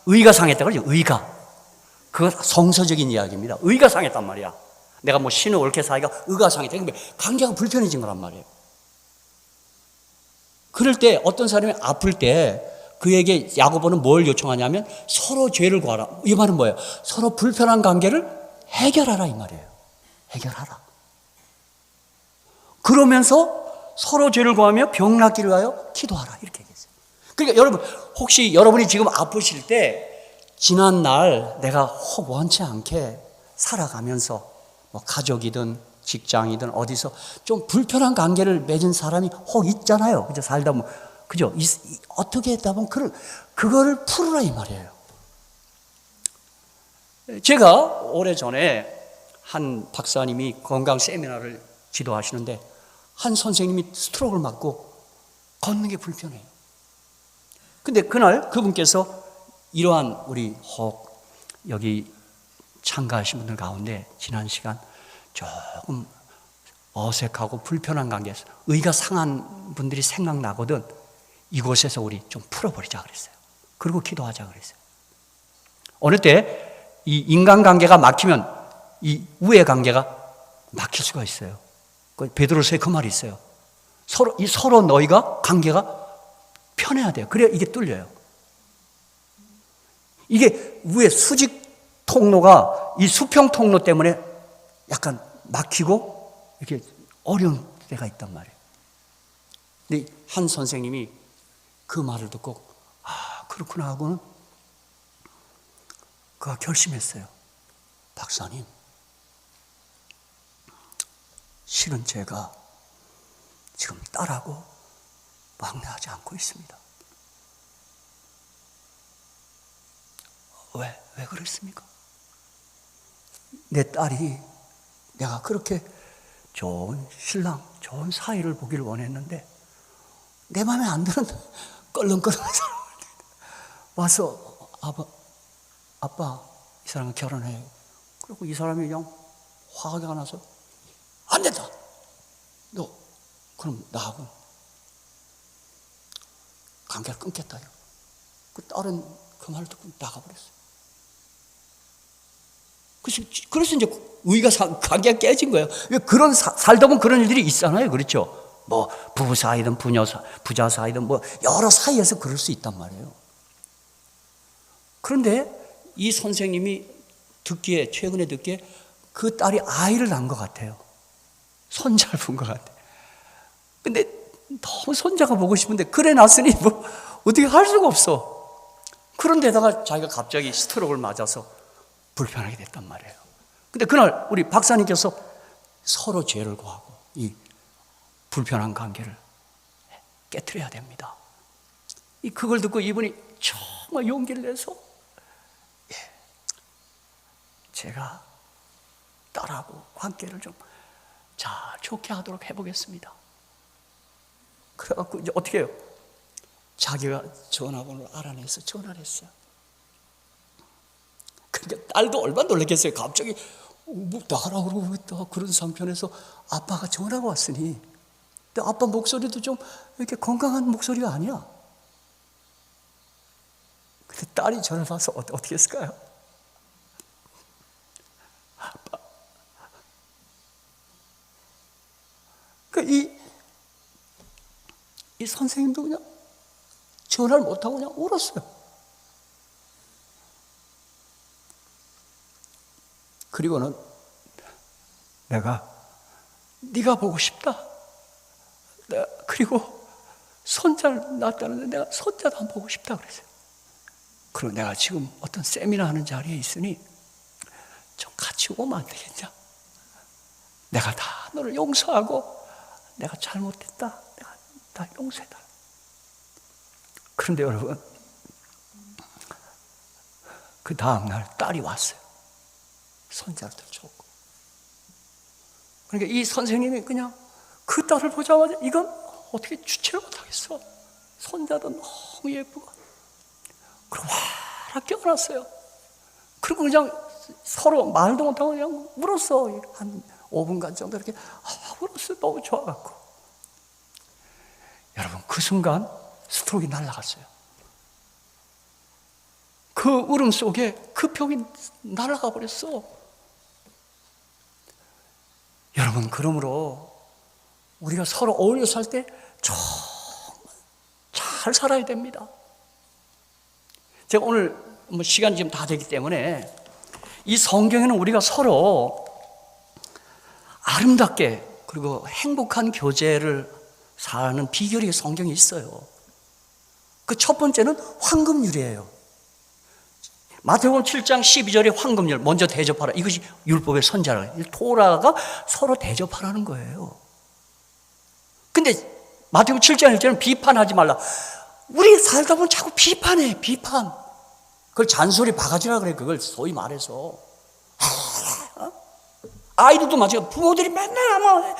의가 상했다 그러죠. 의가. 그거 성서적인 이야기입니다. 의가 상했단 말이야. 내가 뭐 신을 옳게 사기가 의가 상했다. 그러니까 관계가 불편해진 거란 말이에요. 그럴 때 어떤 사람이 아플 때 그에게 야고보는 뭘 요청하냐면 서로 죄를 구하라. 이 말은 뭐예요? 서로 불편한 관계를 해결하라 이 말이에요. 해결하라. 그러면서 서로 죄를 구하며 병 낫기를 위하여 기도하라 이렇게 얘기했어요. 그러니까 여러분 혹시 여러분이 지금 아프실 때 지난 날 내가 혹 원치 않게 살아가면서 뭐 가족이든 직장이든 어디서 좀 불편한 관계를 맺은 사람이 혹 있잖아요. 그죠? 살다 보면 그죠? 어떻게 했다 보면 그거를 풀으라 이 말이에요. 제가 오래전에 한 박사님이 건강 세미나를 지도하시는데 한 선생님이 스트로크를 맞고 걷는 게 불편해요. 근데 그날 그분께서 이러한 우리 혹 여기 참가하신 분들 가운데 지난 시간 조금 어색하고 불편한 관계에서 의가 상한 분들이 생각나거든 이곳에서 우리 좀 풀어버리자 그랬어요. 그리고 기도하자 그랬어요. 어느 때 이 인간관계가 막히면 이 우애 관계가 막힐 수가 있어요. 베드로서에 그 말이 있어요. 서로 너희가 관계가 편해야 돼요. 그래야 이게 뚫려요. 이게 우애 수직 통로가 이 수평 통로 때문에 약간 막히고 이렇게 어려운 때가 있단 말이에요. 근데 한 선생님이 그 말을 듣고 그렇구나 하고는 그가 결심했어요. 박사님, 실은 제가 지금 딸하고 왕래하지 않고 있습니다. 왜 그랬습니까? 내 딸이 내가 그렇게 좋은 신랑, 좋은 사이를 보기를 원했는데 내 마음에 안 드는 껄렁껄렁한 사람을 와서 아빠 이 사람과 결혼해요. 그리고 이 사람이 그냥 화가 나서 안 된다. 너 그럼 나하고 관계를 끊겠다. 그 딸은 그 말을 듣고 나가버렸어요. 그래서 이제 관계가 깨진 거예요. 그런 살다 보면 그런 일들이 있잖아요. 그렇죠? 뭐 부부 사이든 부자 사이든 뭐 여러 사이에서 그럴 수 있단 말이에요. 그런데 이 선생님이 최근에 듣기에 그 딸이 아이를 낳은 것 같아요. 손자를 본 것 같아요. 근데 너무 손자가 보고 싶은데 그래 놨으니 뭐 어떻게 할 수가 없어. 그런데다가 자기가 갑자기 스트로크를 맞아서 불편하게 됐단 말이에요. 근데 그날 우리 박사님께서 서로 죄를 구하고 이 불편한 관계를 깨트려야 됩니다. 그걸 듣고 이분이 정말 용기를 내서 제가 딸하고 관계를 좀 잘 좋게 하도록 해보겠습니다. 그래갖고 이제 어떻게 해요? 자기가 전화번호를 알아내서 전화를 했어요. 그러니까 딸도 얼마나 놀랐겠어요. 갑자기 뭐 나가라고 그러고 있다. 그런 상편에서 아빠가 전화가 왔으니 근데 아빠 목소리도 좀 이렇게 건강한 목소리가 아니야. 근데 딸이 전화를 받아서 어떻게 했을까요? 아빠. 이 선생님도 그냥 전화를 못하고 그냥 울었어요. 그리고는 네가 보고 싶다. 그리고 손자를 낳았다는데 내가 손자도 한번 보고 싶다 그랬어요. 그리고 내가 지금 어떤 세미나 하는 자리에 있으니 좀 같이 오면 안 되겠냐? 내가 다 너를 용서하고 내가 잘못했다. 내가 다 용서해달라. 그런데 여러분, 그 다음날 딸이 왔어요. 손자를 들쳐오고. 그러니까 이 선생님이 그냥 그 딸을 보자마자 이건 어떻게 주체를 못하겠어. 손자도 너무 예쁘고. 그리고 와락 깨어났어요. 그리고 그냥 서로 말도 못하고 그냥 울었어. 한 5분간 정도 이렇게 울었어요. 너무 좋아갖고. 여러분, 그 순간 스트로크가 날아갔어요. 그 울음 속에 그 병이 날아가 버렸어. 여러분, 그러므로 우리가 서로 어울려 살 때 정말 잘 살아야 됩니다. 제가 오늘 시간이 지금 다 되기 때문에 이 성경에는 우리가 서로 아름답게 그리고 행복한 교제를 사는 비결이 성경에 있어요. 그 첫 번째는 황금률이에요. 마태복음 7장 12절에 황금률 먼저 대접하라. 이것이 율법의 선자라. 토라가 서로 대접하라는 거예요. 근데 마태복음 7장 1절은 비판하지 말라. 우리 살다 보면 자꾸 비판해. 비판. 그걸 잔소리 바가지라 그래. 그걸 소위 말해서 아이들도 마찬가지고 부모들이 맨날 아마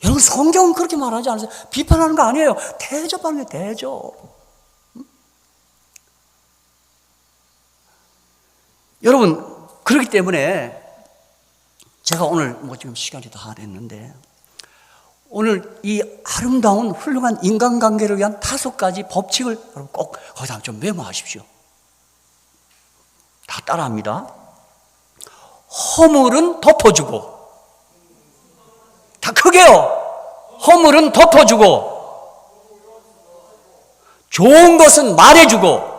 여러분, 성경은 그렇게 말하지 않으세요? 비판하는 거 아니에요. 대접하는 게 대접. 여러분, 그렇기 때문에 제가 오늘 지금 시간이 다 됐는데 오늘 이 아름다운 훌륭한 인간관계를 위한 5가지 법칙을 여러분 꼭 거기다 좀 메모하십시오. 다 따라합니다. 허물은 덮어주고, 다 크게요. 허물은 덮어주고, 좋은 것은 말해주고,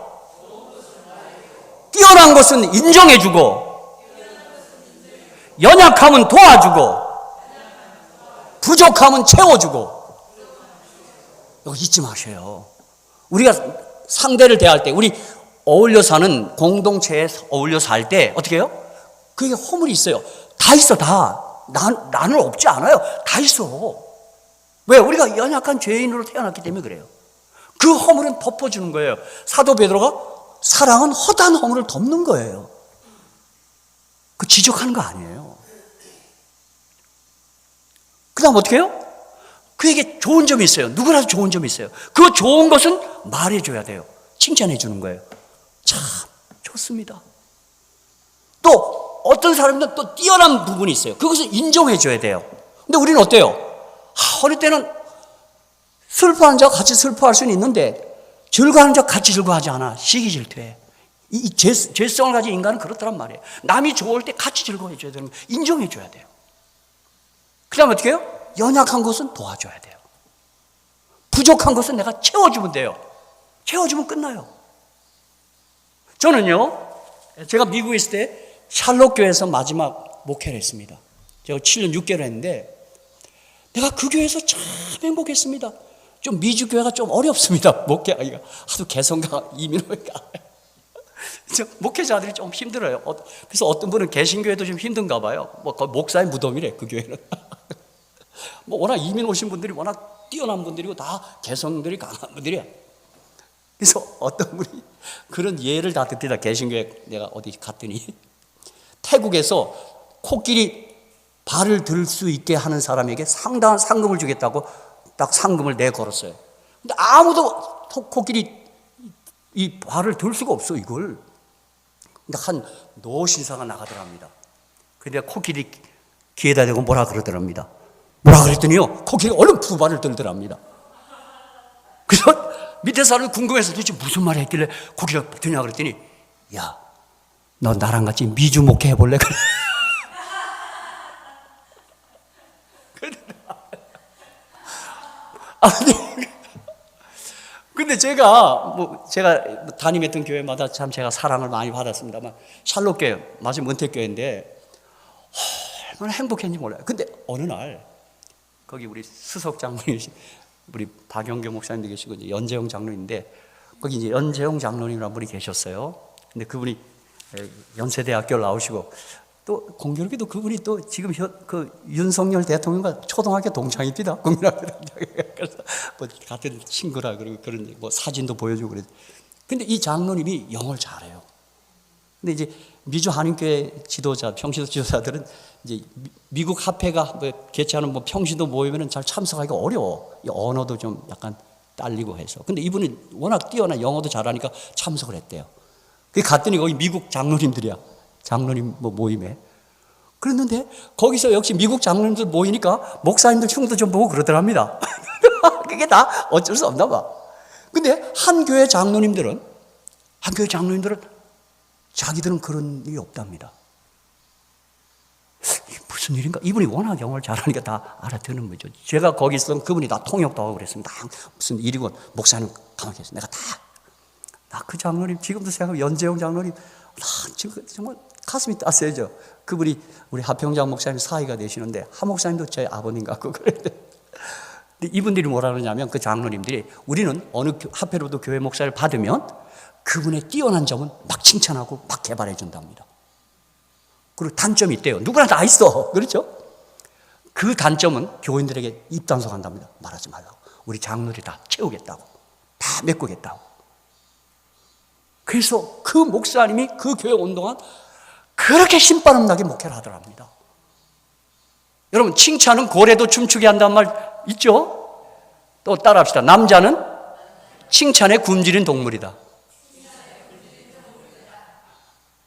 뛰어난 것은 인정해주고, 연약함은 도와주고, 부족함은 채워주고. 이거 잊지 마세요. 우리가 상대를 대할 때, 우리 어울려 사는 공동체에 어울려 살 때 어떻게 해요? 그게 허물이 있어요. 다 있어, 다. 나는 없지 않아요. 다 있어. 왜? 우리가 연약한 죄인으로 태어났기 때문에 그래요. 그 허물은 덮어주는 거예요. 사도 베드로가 사랑은 허다한 허물을 덮는 거예요. 그 지적하는 거 아니에요. 그 다음 어떻게 해요? 그에게 좋은 점이 있어요. 누구라도 좋은 점이 있어요. 그 좋은 것은 말해줘야 돼요. 칭찬해 주는 거예요. 참 좋습니다. 또 어떤 사람들은 또 뛰어난 부분이 있어요. 그것을 인정해 줘야 돼요. 근데 우리는 어때요? 어릴 때는 슬퍼하는 자와 같이 슬퍼할 수는 있는데 즐거워하는 자와 같이 즐거워하지 않아. 시기 질투해. 이 죄성을 가진 인간은 그렇다란 말이에요. 남이 좋을 때 같이 즐거워해 줘야 되는 거예요. 인정해 줘야 돼요. 그 다음에 어떻게 해요? 연약한 것은 도와줘야 돼요. 부족한 것은 내가 채워주면 돼요. 채워주면 끝나요. 저는요, 제가 미국에 있을 때 샬롯 교회에서 마지막 목회를 했습니다. 제가 7년 6개월 했는데 내가 그 교회에서 참 행복했습니다. 좀 미주 교회가 좀 어렵습니다. 목회하기가 하도 개성가 이민호가 목회자들이 좀 힘들어요. 그래서 어떤 분은 개신교회도 좀 힘든가 봐요. 뭐 목사의 무덤이래, 그 교회는. 뭐 워낙 이민 오신 분들이 워낙 뛰어난 분들이고 다 개성들이 강한 분들이야. 그래서 어떤 분이 그런 예를 다 듣더라. 개신교회 내가 어디 갔더니 태국에서 코끼리 발을 들 수 있게 하는 사람에게 상당한 상금을 주겠다고 딱 상금을 내걸었어요. 근데 아무도 코끼리 이 발을 들 수가 없어, 이걸. 근데 한 노신사가 나가더랍니다. 근데 코끼리 귀에다 대고 뭐라 그러더랍니다. 뭐라 그랬더니요, 코끼리가 얼른 두 발을 들더랍니다. 그래서 밑에 사람이 궁금해서 도대체 무슨 말을 했길래 코끼리가 드냐 그랬더니, 야, 너 나랑 같이 미주 목회 해볼래? 근데 제가 담임했던 교회마다 참 제가 사랑을 많이 받았습니다만, 샬롯 교회, 마지막 은퇴교회인데, 얼마나 행복했는지 몰라요. 근데 어느 날, 거기 우리 수석 장로님, 우리 박영교 목사님도 계시고, 이제 연재용 장로인데, 거기 이제 연재용 장로님이라는 분이 계셨어요. 근데 그분이 연세대학교를 나오시고, 또 공교롭게도 그분이 또 지금 그 윤석열 대통령과 초등학교 동창입니다. 그래서 뭐 같은 친구라 그러고 그런 뭐 사진도 보여주고 그래. 근데 이 장로님이 영어를 잘해요. 근데 이제 미주 한인교회 지도자, 평신도 지도자들은 이제 미국 합회가 뭐 개최하는 뭐 평신도 모임에는 잘 참석하기가 어려워. 이 언어도 좀 약간 딸리고 해서. 근데 이분이 워낙 뛰어나 영어도 잘하니까 참석을 했대요. 그 갔더니 거기 미국 장로님들이야. 장로님 뭐 모임에. 그랬는데 거기서 역시 미국 장로님들 모이니까 목사님들 흉도 좀 보고 그러더랍니다. 그게 다 어쩔 수 없나 봐. 근데 한 교회 장로님들은 자기들은 그런 일이 없답니다. 이게 무슨 일인가? 이분이 워낙 영어를 잘하니까 다 알아듣는 거죠. 제가 거기 있었던 그분이 다 통역도 하고 그랬습니다. 무슨 일이건 목사님 가만히 계세요. 내가 다. 나 그 장로님 지금도 생각하면 연재용 장로님 지금 정말 가슴이 따스해져. 그분이 우리 하평장 목사님 사이가 되시는데 하 목사님도 제 아버님 같고 그랬는데 이분들이 뭐라 그러냐면 그 장로님들이 우리는 어느 합회로도 교회 목사를 받으면 그분의 뛰어난 점은 막 칭찬하고 막 개발해 준답니다. 그리고 단점이 있대요. 누구나 다 있어. 그렇죠? 그 단점은 교인들에게 입단속한답니다. 말하지 말라고. 우리 장로들이 다 채우겠다고. 다 메꾸겠다고. 그래서 그 목사님이 그 교회 온 동안 그렇게 신바람 나게 목회를 하더랍니다. 여러분, 칭찬은 고래도 춤추게 한다는 말 있죠? 또 따라합시다. 남자는 칭찬에 굶주린 동물이다.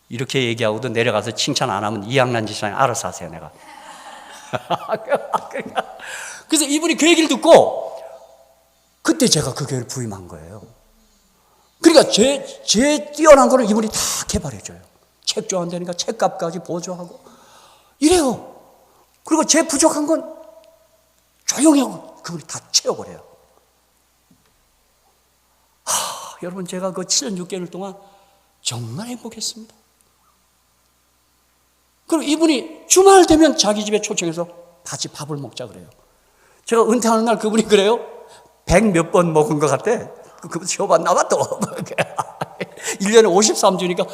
이렇게 얘기하고도 내려가서 칭찬 안 하면 이양난 짓을 알아서 하세요, 내가. 그래서 이분이 그 얘기를 듣고 그때 제가 그 교회를 부임한 거예요. 그러니까 제 뛰어난 거를 이분이 다 개발해줘요. 책 좋아한다니까 책값까지 보조하고 이래요. 그리고 제 부족한 건 조용히 하고 그분이 다 채워버려요. 여러분 제가 그 7년 6개월 동안 정말 행복했습니다. 그리고 이분이 주말 되면 자기 집에 초청해서 같이 밥을 먹자 그래요. 제가 은퇴하는 날 그분이 그래요. 100 몇 번 먹은 것 같아. 그분 쉬어봤나 봐 또. 1년에 53주니까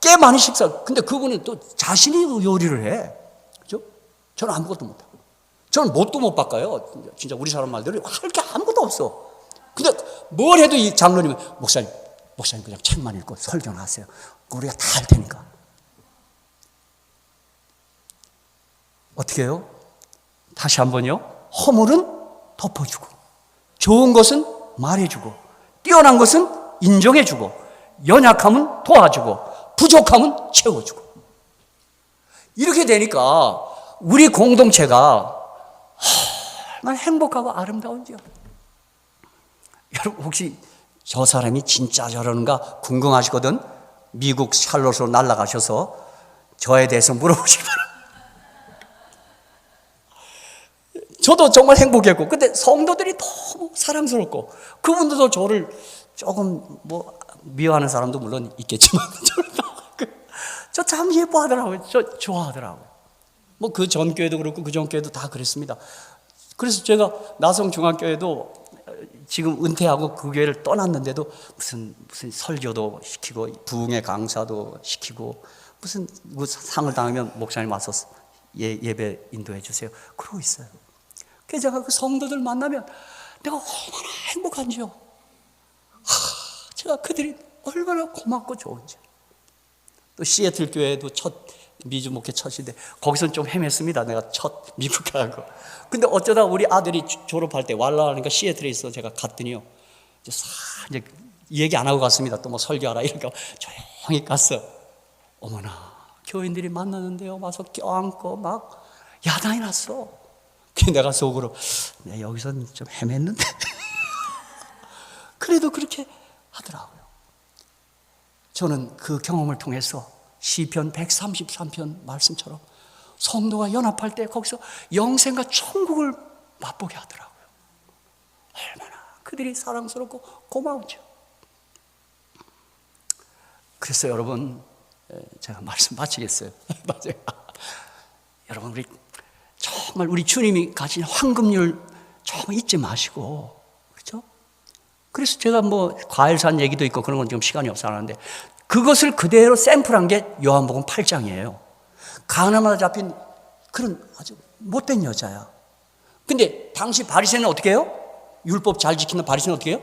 꽤 많이 식사. 근데 그분은 또 자신이 요리를 해. 그죠? 저는 아무것도 못하고. 저는 못도 못 바꿔요. 진짜 우리 사람 말대로 할 게 아무것도 없어. 근데 뭘 해도 이 장로님은 목사님 그냥 책만 읽고 설교나 하세요. 우리가 다 할 테니까. 어떻게 해요? 다시 한번요. 허물은 덮어주고, 좋은 것은 말해주고, 뛰어난 것은 인정해주고, 연약함은 도와주고, 부족함은 채워주고. 이렇게 되니까 우리 공동체가 얼마나 행복하고 아름다운지요. 여러분 혹시 저 사람이 진짜 저러는가 궁금하시거든. 미국 샬롯으로 날아가셔서 저에 대해서 물어보시기 바랍니다. 저도 정말 행복했고, 근데 성도들이 너무 사랑스럽고, 그분들도 저를 조금 뭐 미워하는 사람도 물론 있겠지만 저 참 예뻐하더라고요. 저 좋아하더라고요. 뭐 그 전 교회도 그렇고 그 전 교회도 다 그랬습니다. 그래서 제가 나성 중학교에도 지금 은퇴하고 그 교회를 떠났는데도 무슨 설교도 시키고 부흥의 강사도 시키고 무슨 상을 당하면 목사님 와서 예배 인도해 주세요. 그러고 있어요. 그래서 제가 그 성도들 만나면 내가 얼마나 행복한지요. 제가 그들이 얼마나 고맙고 좋은지. 또 시애틀 교회도 첫 미주 목회 첫인데 거기서는 좀 헤맸습니다. 내가 첫 미국 가고. 근데 어쩌다 우리 아들이 졸업할 때 왈라하니까 시애틀에 있어 제가 갔더니요. 이제 얘기 안 하고 갔습니다. 또 뭐 설교하라 이러니까 조용히 갔어. 어머나 교인들이 만나는데요. 와서 껴안고 막 야단이 났어. 그래서 내가 속으로 내가 여기서는 좀 헤맸는데 그래도 그렇게 하더라고요. 저는 그 경험을 통해서 시편 133편 말씀처럼 성도가 연합할 때 거기서 영생과 천국을 맛보게 하더라고요. 얼마나 그들이 사랑스럽고 고마우죠. 그래서 여러분 제가 말씀 마치겠어요. 맞아요. 여러분 우리 정말 우리 주님이 가진 황금률 정말 잊지 마시고, 그렇죠? 그래서 제가 뭐 과일산 얘기도 있고 그런 건 지금 시간이 없어 하는데 그것을 그대로 샘플한 게 요한복음 8장이에요. 가늠하다 잡힌 그런 아주 못된 여자야. 근데 당시 바리새인은 어떻게 해요? 율법 잘 지키는 바리새인은 어떻게 해요?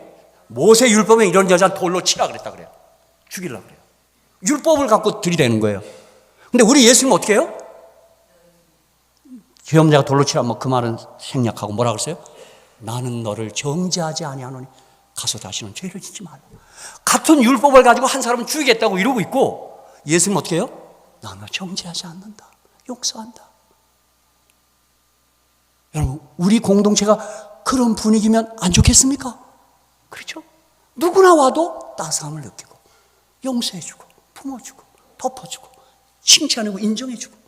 모세 율법에 이런 여자는 돌로 치라 그랬다 그래요. 죽이려고 그래요. 율법을 갖고 들이대는 거예요. 근데 우리 예수님은 어떻게 해요? 죄업자가 돌로 치라 뭐 그 말은 생략하고 뭐라 그랬어요? 나는 너를 정죄하지 아니하노니 가서 다시는 죄를 짓지 말라. 같은 율법을 가지고 한 사람은 죽이겠다고 이러고 있고 예수님은 어떻게 해요? 나는 너 정죄하지 않는다. 용서한다. 여러분 우리 공동체가 그런 분위기면 안 좋겠습니까? 그렇죠? 누구나 와도 따스함을 느끼고 용서해주고 품어주고 덮어주고 칭찬하고 인정해주고.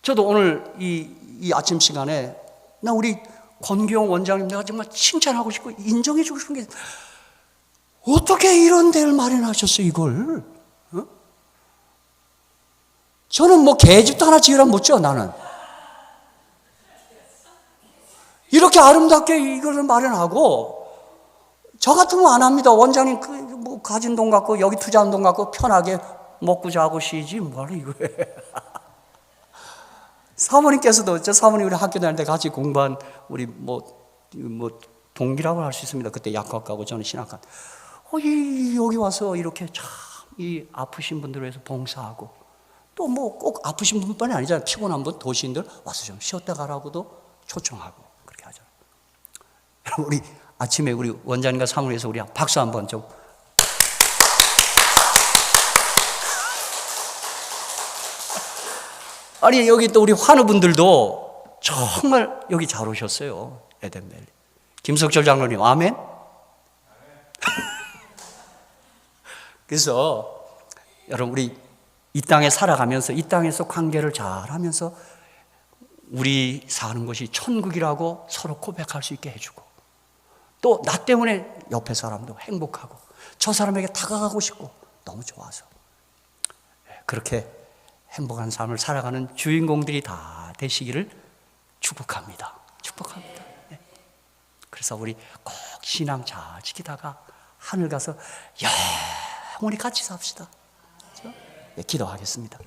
저도 오늘 이 아침 시간에 나 우리 권기용 원장님 내가 정말 칭찬하고 싶고 인정해주고 싶은 게 어떻게 이런 데를 마련하셨어요 이걸? 어? 저는 뭐 개집도 하나 지으라 묻죠 나는. 이렇게 아름답게 이거를 마련하고 저 같으면 안 합니다. 원장님 뭐 가진 돈 갖고 여기 투자한 돈 갖고 편하게 먹고 자고 쉬지 뭐하러 이거해. 사모님께서도 저 사모님 우리 학교 다닐 때 같이 공부한 우리 뭐 동기라고 할 수 있습니다. 그때 약학과고 저는 신학과. 여기 와서 이렇게 참 이 아프신 분들을 위해서 봉사하고 또 뭐 꼭 아프신 분뿐만이 아니잖아요. 피곤한 분 도시인들 와서 좀 쉬었다 가라고도 초청하고 그렇게 하잖아요. 여러분 우리 아침에 우리 원장님과 사모님께서 우리 박수 한번 좀. 아니 여기 또 우리 환우분들도 정말 여기 잘 오셨어요. 에덴밸리. 김석철 장로님, 아멘? 그래서 여러분, 우리 이 땅에 살아가면서 이 땅에서 관계를 잘 하면서 우리 사는 것이 천국이라고 서로 고백할 수 있게 해주고, 또 나 때문에 옆에 사람도 행복하고 저 사람에게 다가가고 싶고 너무 좋아서 그렇게 행복한 삶을 살아가는 주인공들이 다 되시기를 축복합니다. 축복합니다. 네. 그래서 우리 꼭 신앙 잘 지키다가 하늘 가서 영원히 같이 삽시다. 그렇죠? 네, 기도하겠습니다.